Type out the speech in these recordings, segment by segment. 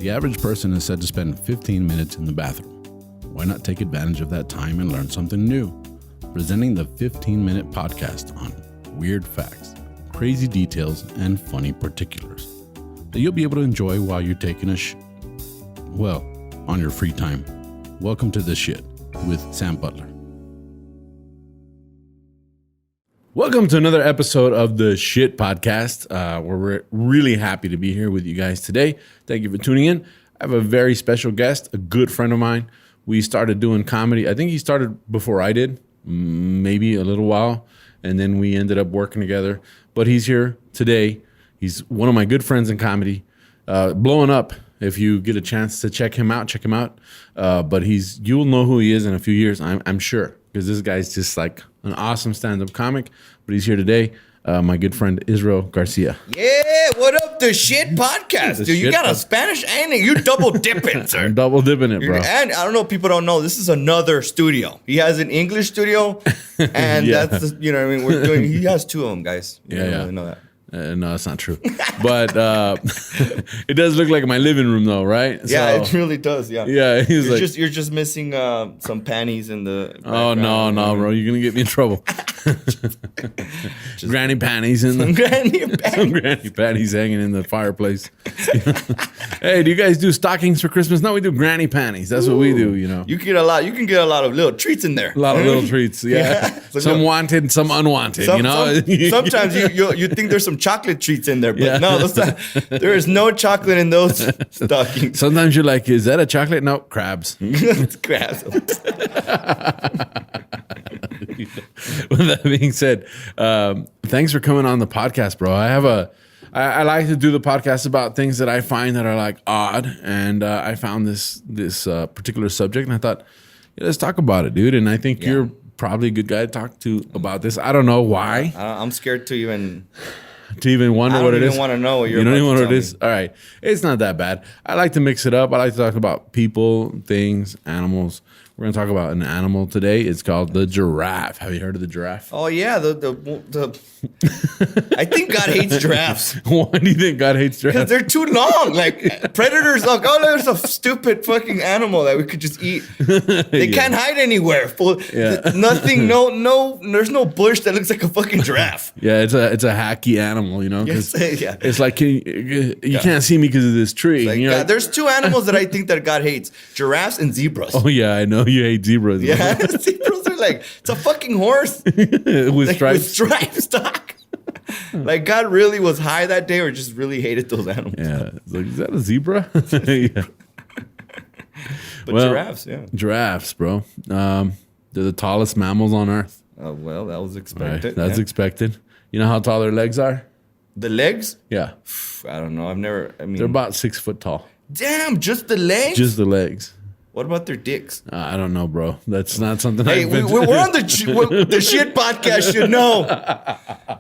The average person is said to spend 15 minutes in the bathroom. Why not take advantage of that time and learn something new? Presenting the 15-minute podcast on weird facts, crazy details, and funny particulars that you'll be able to enjoy while you're taking a on your free time. Welcome to This Shit with Sam Butler. Welcome to another episode of the Shit Podcast, where we're really happy to be here with you guys today. Thank you for tuning in. I have a very special guest, a good friend of mine. We started doing comedy. I think he started before I did, maybe a little while, and then we ended up working together. But he's here today. He's one of my good friends in comedy, blowing up. If you get a chance to check him out, check him out. But you'll know who he is in a few years, I'm sure, because this guy's just like an awesome stand-up comic. But he's here today, my good friend Israel Garcia. Yeah, what up, the Shit Podcast, dude? You got a Spanish and you double dipping, sir. I'm double dipping it, bro. And I don't know, people don't know, this is another studio. He has an English studio, and that's the, what I mean. He has two of them, guys. You don't really know that. No, that's not true. But it does look like my living room, though, right? Yeah, it really does. Yeah. Yeah, You're just missing some panties in the background. Oh no, bro! You're gonna get me in trouble. Granny panties in the some granny panties hanging in the fireplace. Hey, do you guys do stockings for Christmas? No, we do granny panties. That's what we do. You can get a lot of little treats in there. A lot of little treats. Yeah. Some wanted, some unwanted. Sometimes you think there's some chocolate treats in there, but no, there is no chocolate in those stockings. Sometimes you're like, is that a chocolate? No, crabs. Crabs. With that being said, thanks for coming on the podcast, bro. I like to do the podcast about things that I find that are like odd, and I found this particular subject, and I thought, let's talk about it, dude. And I think you're probably a good guy to talk to about this. I don't know why. I'm scared to even wonder what it is. I don't even want to know what you don't even know what it is. All right, it's not that bad. I like to mix it up. I like to talk about people, things, animals. We're going to talk about an animal today. It's called the giraffe. Have you heard of the giraffe? Oh, yeah. I think God hates giraffes. Why do you think God hates giraffes? Because they're too long. Like, predators, like, there's a stupid fucking animal that we could just eat. They can't hide anywhere. Nothing, there's no bush that looks like a fucking giraffe. Yeah, it's a hacky animal, Yes, yeah. It's like, you can't see me because of this tree. Like, there's two animals that I think that God hates. Giraffes and zebras. Oh, yeah, I know. You hate zebras. Yeah, zebras are like, it's a fucking horse. With stripes. With stripes, doc. Like, God really was high that day or just really hated those animals. Yeah. It's like, is that a zebra? Yeah. But giraffes, Giraffes, bro. They're the tallest mammals on Earth. Oh, well, that was expected. Right, that's expected. You know how tall their legs are? The legs? Yeah. I don't know. They're about 6 foot tall. Damn, just the legs? Just the legs. What about their dicks? I don't know, bro. That's not something Hey, we're on the Shit Podcast. You know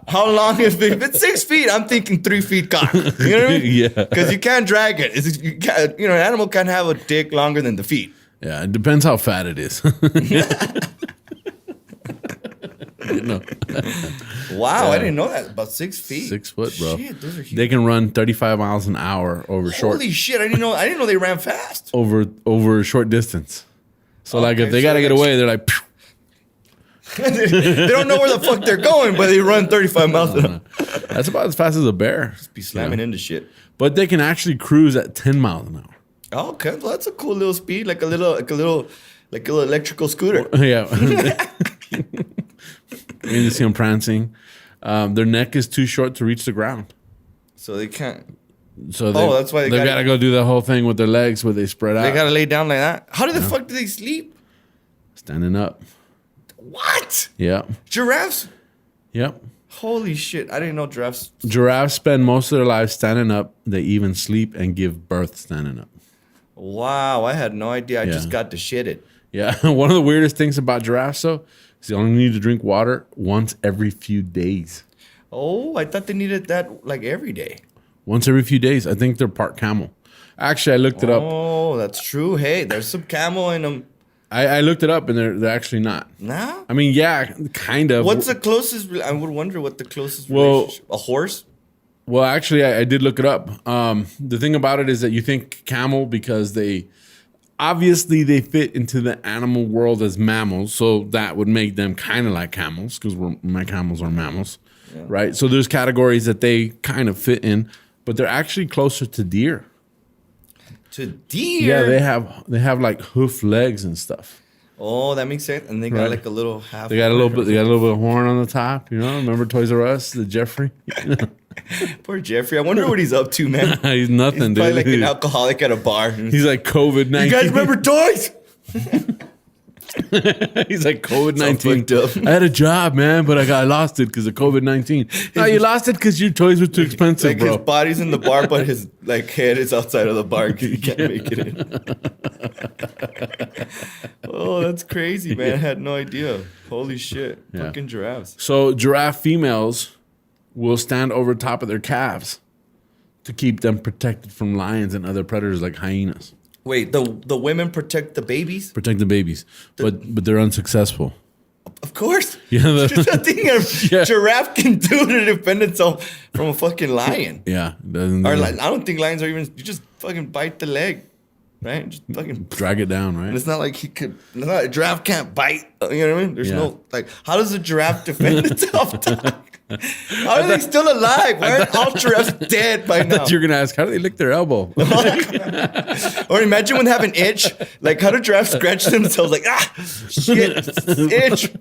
how long if it's 6 feet. I'm thinking 3 feet cock. You know what I mean? Yeah. Because you can't drag it. An animal can't have a dick longer than the feet. Yeah, it depends how fat it is. Wow, I didn't know that. About 6 feet. 6 foot, bro. Shit, those are huge. They can run 35 miles an hour over short. Holy shit! I didn't know they ran fast. Over a short distance. So like if they gotta get away, they're like. They don't know where the fuck they're going, but they run 35 miles an hour. That's about as fast as a bear. Just be slamming into shit. But they can actually cruise at 10 miles an hour. Oh, okay, well that's a cool little speed, like a little electrical scooter. Yeah. You see them prancing. Their neck is too short to reach the ground. So they can't. So that's why they gotta go do the whole thing with their legs where they spread out. They gotta lay down like that. How the fuck do they sleep? Standing up. What? Yeah. Giraffes? Yep. Holy shit! I didn't know giraffes. Giraffes spend most of their lives standing up. They even sleep and give birth standing up. Wow, I had no idea. I just got to shit it. Yeah. One of the weirdest things about giraffes, though, is they only need to drink water once every few days. Oh, I thought they needed that like every day. Once every few days. I think they're part camel. Actually, I looked it up. Oh, that's true. Hey, there's some camel in them. I looked it up, and they're actually not. No? I mean, yeah, kind of. What's the closest? I would wonder what the closest relationship. A horse? Well, actually, I did look it up. The thing about it is that you think camel because they fit into the animal world as mammals, so that would make them kind of like camels because my camels are mammals, right? So there's categories that they kind of fit in, but they're actually closer to deer. To deer? Yeah, they have like hoof legs and stuff. Oh, that makes sense. And they got like a little half. They got a little bit. They got a little bit of horn on the top. You know, remember Toys R Us, the Jeffrey. Poor Jeffrey. I wonder what he's up to, man. He's nothing, He's probably like an alcoholic at a bar. He's like COVID-19. You guys remember toys? He's like COVID-19. I had a job, man, but I lost it because of COVID-19. No, you lost it because your toys were too expensive, like bro. His body's in the bar, but his like head is outside of the bar because he can't make it in. Oh, that's crazy, man. I had no idea. Holy shit. Fucking giraffes. So giraffe females will stand over top of their calves to keep them protected from lions and other predators like hyenas. Wait, the women protect the babies? Protect the babies, but they're unsuccessful. Of course. Yeah, There's nothing a giraffe can do to defend itself from a fucking lion. Yeah. Or I don't think lions are even. You just fucking bite the leg, right? Just fucking drag it down, right? And it's not like a giraffe can't bite. You know what I mean? There's no like. How does a giraffe defend itself? How are they still alive? Why aren't all giraffes dead by now? I thought you were gonna ask, how do they lick their elbow? Or imagine when they have an itch. Like, how do giraffes scratch themselves? Like, shit, itch.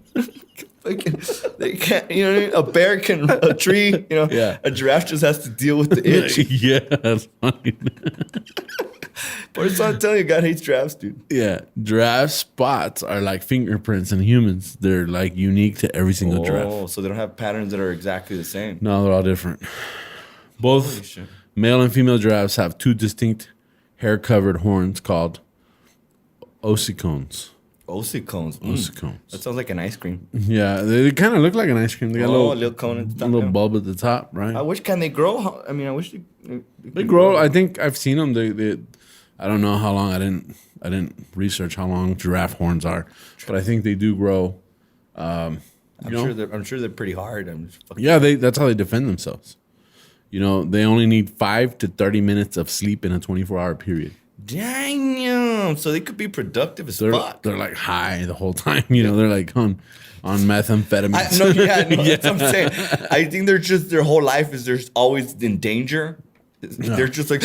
They can't, you know what I mean? A bear can, a tree, you know. Yeah. A giraffe just has to deal with the itch. Yeah, that's funny. But it's not telling you, God hates giraffes, dude. Yeah, giraffe spots are like fingerprints in humans. They're like unique to every single giraffe. Oh, so they don't have patterns that are exactly the same. No, they're all different. Both male and female giraffes have two distinct hair-covered horns called ossicones. Ossicones. Ossicones. That sounds like an ice cream. Yeah, they kind of look like an ice cream. They got a little cone at the top. A little bulb at the top, right? I wish, can they grow? I mean, I wish they grow. I think I've seen them. They I don't know how long. I didn't research how long giraffe horns are, but I think they do grow. I'm sure they're pretty hard. That's how they defend themselves. You know, they only need 5 to 30 minutes of sleep in a 24-hour period. Damn! So they could be productive as fuck. They're like high the whole time. You know, they're like on methamphetamine. That's what I'm saying. I think they're just their whole life is they're always in danger. No. They're just like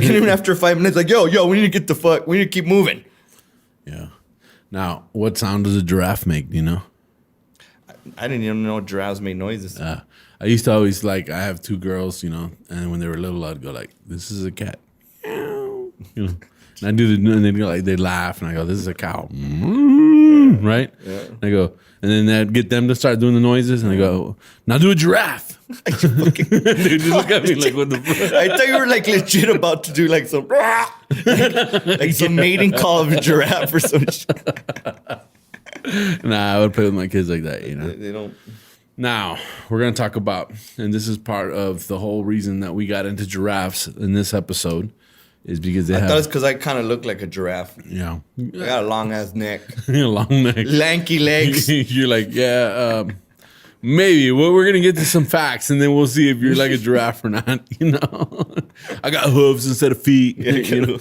even after 5 minutes, like yo, we need to get the fuck. We need to keep moving. Yeah. Now, what sound does a giraffe make? Do you know? I didn't even know giraffes made noises. I used to always I have 2 girls, you know, and when they were little, I'd go like, "This is a cat," you know, and I do and they'd go like they laugh, and I go, "This is a cow," right? Yeah. And I go, and then I'd get them to start doing the noises, and I go, "Now do a giraffe." They just look at me like, "What the fuck?" I thought you were like legit about to do like some like some mating call of a giraffe or some shit. Nah, I would play with my kids like that, you know. They don't. Now, we're going to talk about, and this is part of the whole reason that we got into giraffes in this episode, is because I thought it's because I kind of look like a giraffe. Yeah. I got a long ass neck. Long neck. Lanky legs. You're like, maybe. Well, we're going to get to some facts, and then we'll see if you're like a giraffe or not, you know. I got hooves instead of feet. You know?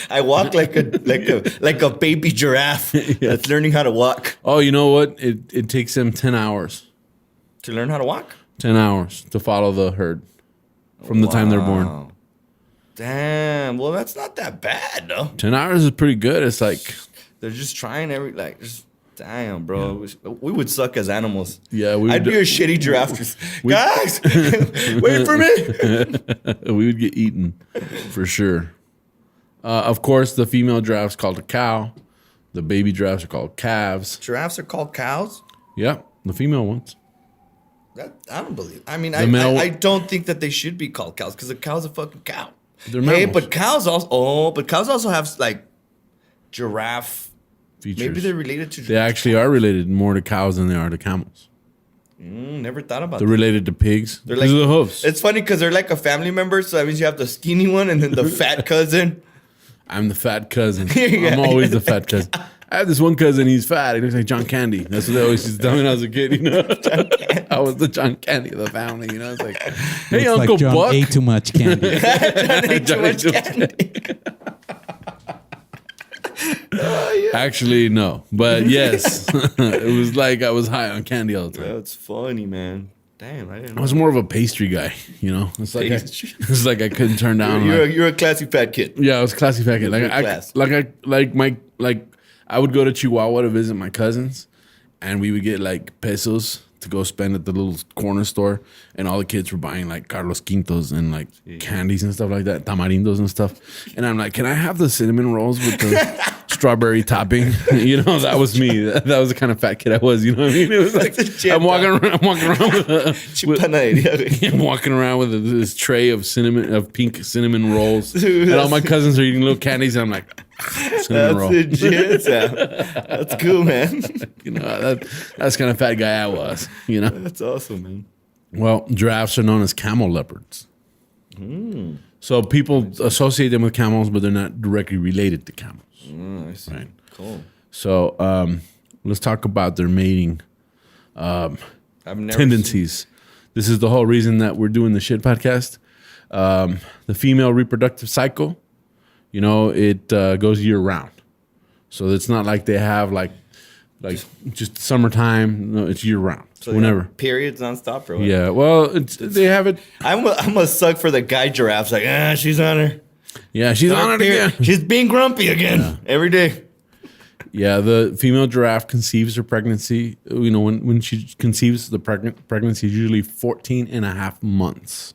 I walk like a baby giraffe that's learning how to walk. Oh, you know what? It takes them 10 hours. To learn how to walk? 10 hours to follow the herd from the time they're born. Damn. Well, that's not that bad, though. 10 hours is pretty good. It's like... They're just trying damn, bro. Yeah. We would suck as animals. Yeah, I'd be a shitty giraffe. Guys, wait for me. We would get eaten for sure. Of course, the female giraffe's called a cow. The baby giraffes are called calves. Giraffes are called cows? Yeah, the female ones. I don't believe. I mean, I don't think that they should be called cows because a cow's a fucking cow. They're mammals. But cows also have like giraffe features. Maybe they're related to. They actually are related more to cows than they are to camels. Never thought about. They're related to pigs. They're like the hoofs. It's funny because they're like a family member. So that means you have the skinny one and then the fat cousin. I'm the fat cousin. I'm always the fat cousin. I have this one cousin. He's fat. He looks like John Candy. That's what they always used to tell me when I was a kid. I was the John Candy of the family. It's like, hey, Looks Uncle like John Buck. ate too much candy. John ate too much candy. Actually, no. But yes, it was like I was high on candy all the time. That's funny, man. Damn, I didn't I know. was more of a pastry guy, It's like it's like I couldn't turn down. You're a classy fat kid. Yeah, I was a classy fat kid. I would go to Chihuahua to visit my cousins, and we would get like pesos to go spend at the little corner store, and all the kids were buying like Carlos Quintos and like candies and stuff like that, tamarindos and stuff. And I'm like, can I have the cinnamon rolls with the strawberry topping? That was me. That was the kind of fat kid I was. You know what I mean? It was like I'm walking around with this tray of pink cinnamon rolls, Dude, and all my cousins are eating little candies, and I'm like, cinnamon roll. Legit, Sam. That's cool, man. That's kind of fat guy I was. That's awesome, man. Well, giraffes are known as camel leopards. So people associate them with camels, but they're not directly related to camels. I see. Right. Cool. So let's talk about their mating I've never tendencies. This is the whole reason that we're doing the shit podcast. The female reproductive cycle, it goes year round. So it's not like they have like just summertime. No, it's year round. So whenever. Periods nonstop, bro. Yeah. Well, they have it. I'm a suck for the guy giraffes. Like, she's on her. Yeah, she's on it again. She's being grumpy again every day. Yeah, the female giraffe conceives her pregnancy. When she conceives, the pregnancy is usually 14 and a half months.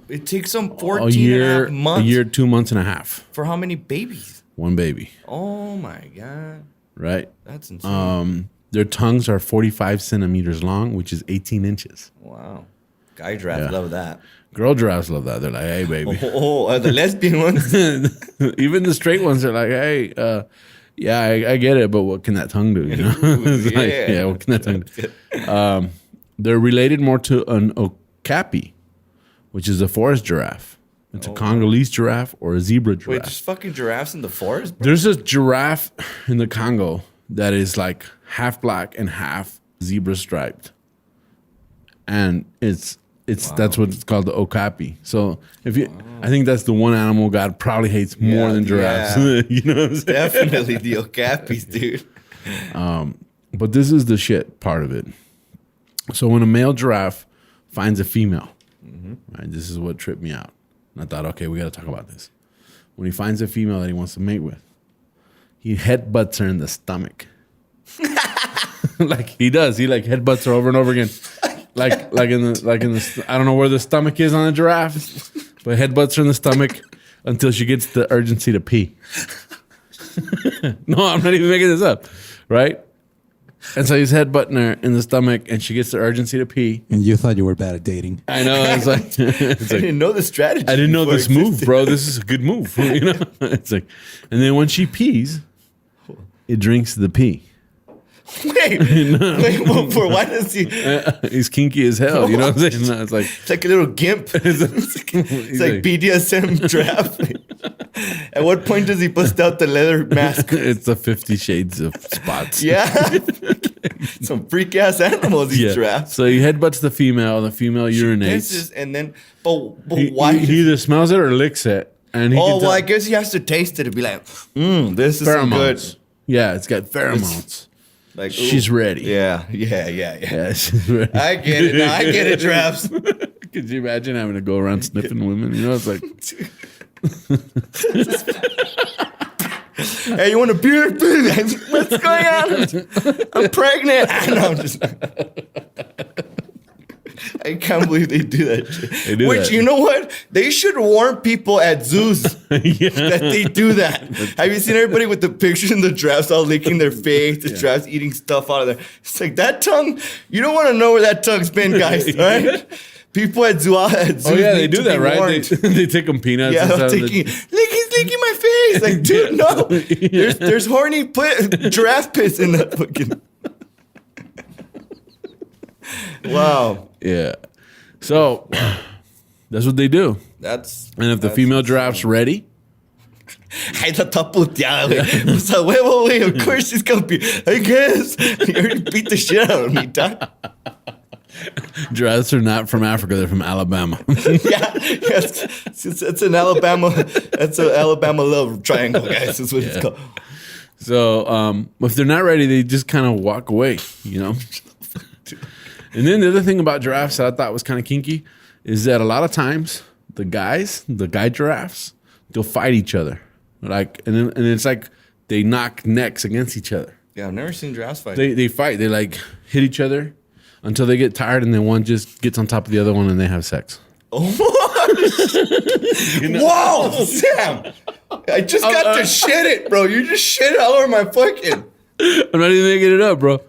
It takes them 14 and a half months. A year, 2 months and a half. For how many babies? One baby. Oh, my God. Right? That's insane. Their tongues are 45 centimeters long, which is 18 inches. Wow. Guy giraffes love that. Girl giraffes love that. They're like, hey, baby. The lesbian ones? Even the straight ones are like, hey, yeah, I get it, but what can that tongue do? It's like, yeah, what can that tongue do? They're related more to an okapi, which is a forest giraffe. It's a Congolese giraffe or a zebra giraffe. Wait, there's fucking giraffes in the forest, bro? There's a giraffe in the Congo that is like half black and half zebra striped. And that's what it's called, the okapi. So I think that's the one animal God probably hates more than giraffes. You know what I'm saying? Definitely the okapis, dude. But this is the shit part of it. So when a male giraffe finds a female, right, this is what tripped me out. And I thought, okay, we got to talk about this. When he finds a female that he wants to mate with, he headbutts her in the stomach. Like he does. He like headbutts her over and over again. Like in the I don't know where the stomach is on a giraffe, but headbutts her in the stomach until she gets the urgency to pee. No, I'm not even making this up, right? And so he's headbutting her in the stomach, and she gets the urgency to pee. And you thought you were bad at dating. I know. It's like, I didn't know the strategy. I didn't know this before it move, bro. This is a good move. It's like, and then when she pees, it drinks the pee. Wait, why does he? He's kinky as hell. You know what I'm saying? No, it's like a little gimp. It's like BDSM giraffe. At what point does he bust out the leather mask? It's the 50 Shades of Spots. Yeah, some freak ass animals. These giraffes. So he headbutts the female. The female urinates, and then, but why? He either smells it or licks it, and I guess he has to taste it to be like, this is some good. Yeah, it's got pheromones. Like, she's ready. Yeah. Yeah, she's ready. I get it now. I get it, giraffes. Could you imagine having to go around sniffing women? It's like, hey, you want a beer? What's going on? I'm pregnant. I'm just. I can't believe they do that shit. You know what? They should warn people at zoos that they do that. Have you seen everybody with the pictures and the giraffes all licking their face, the giraffes eating stuff out of there? It's like, that tongue, you don't want to know where that tongue's been, guys, right? People at zoos they do that, right? They take them peanuts and stuff. He's licking my face. Like, dude, no. There's horny giraffe piss in that fucking... Wow. Yeah. So that's what they do. And if the female giraffe's ready, Ay, está toda puteada, güey. Pues a huevo, güey. Of course she's gonna be. I guess. You already beat the shit out of me, dog. Giraffes are not from Africa; they're from Alabama. Yeah, yes. It's an Alabama. That's an Alabama love triangle, guys. That's what it's called. So if they're not ready, they just kind of walk away, you know. And then the other thing about giraffes that I thought was kind of kinky is that a lot of times the guy giraffes, they'll fight each other, like, and it's like they knock necks against each other. Yeah, I've never seen giraffes fight. They fight. They like hit each other until they get tired, and then one just gets on top of the other one, and they have sex. Oh, whoa, Sam! I just got to shit it, bro. You just shit all over my fucking. I'm not even making it up, bro.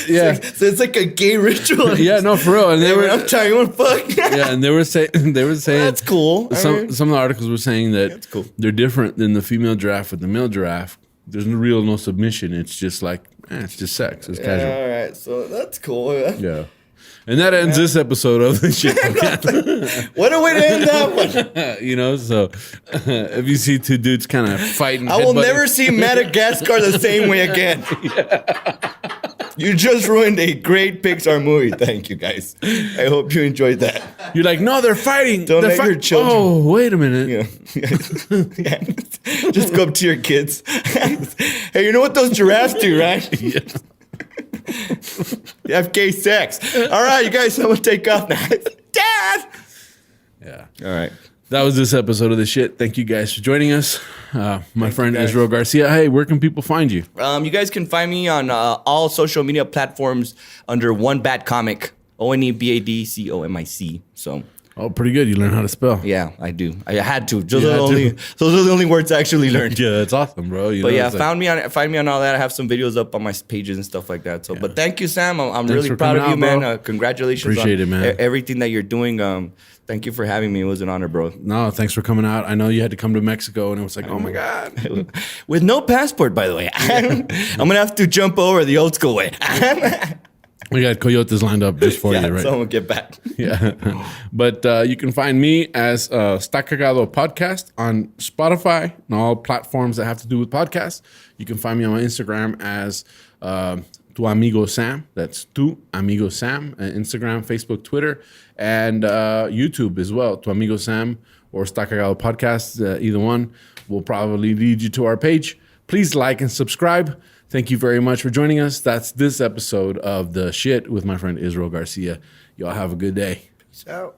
Yeah, so it's like a gay ritual. Yeah, no, for real. And they were, I'm trying. You want to fuck? Yeah, and they were saying That's cool. Some Alright. some of the articles were saying that That's cool. they're different than the female giraffe with the male giraffe. There's no submission. It's just like it's just sex. It's casual. All right, so that's cool. Yeah. And that ends this episode of the shit podcast. What a way to end that one. You know, so if you see two dudes kind of fighting, I will headbutting- never see Madagascar the same way again. You just ruined a great Pixar movie. Thank you, guys. I hope you enjoyed that. You're like, no, they're fighting. Don't they're let your children- Oh, wait a minute. Yeah. Just go up to your kids. Hey, you know what those giraffes do, right? Yeah. They have gay sex. All right, you guys, I'm going to take off now. Dad! Yeah. All right. That was this episode of The Shit. Thank you guys for joining us. My friend guys. Israel Garcia. Hey, where can people find you? You guys can find me on all social media platforms under One Bad Comic. ONEBADCOMIC. So, Oh, pretty good. You learned how to spell. yeah, I do. I had to. Those You are the had to. those are the only words I actually learned. Yeah, that's awesome, bro. You But know, yeah, it's like- find me on all that. I have some videos up on my pages and stuff like that. So, but thank you, Sam. I'm Thanks really for proud of coming you, out, man. bro. Congratulations Appreciate on it, man. everything that you're doing. Thank you for having me. It was an honor, bro. No, thanks for coming out. I know you had to come to Mexico, and it was like, oh my God. With no passport, by the way. I'm gonna have to jump over the old school way. We got coyotes lined up just for Yeah, you, right? so I'm gonna get back. Yeah. But you can find me as Está Cagado Podcast on Spotify and all platforms that have to do with podcasts. You can find me on my Instagram as Tu Amigo Sam. That's Tu Amigo Sam. Instagram, Facebook, Twitter, and YouTube as well. Tu Amigo Sam or Está Cagado Podcast. Either one will probably lead you to our page. Please like and subscribe. Thank you very much for joining us. That's this episode of The Shit with my friend Israel Garcia. Y'all have a good day. Peace out.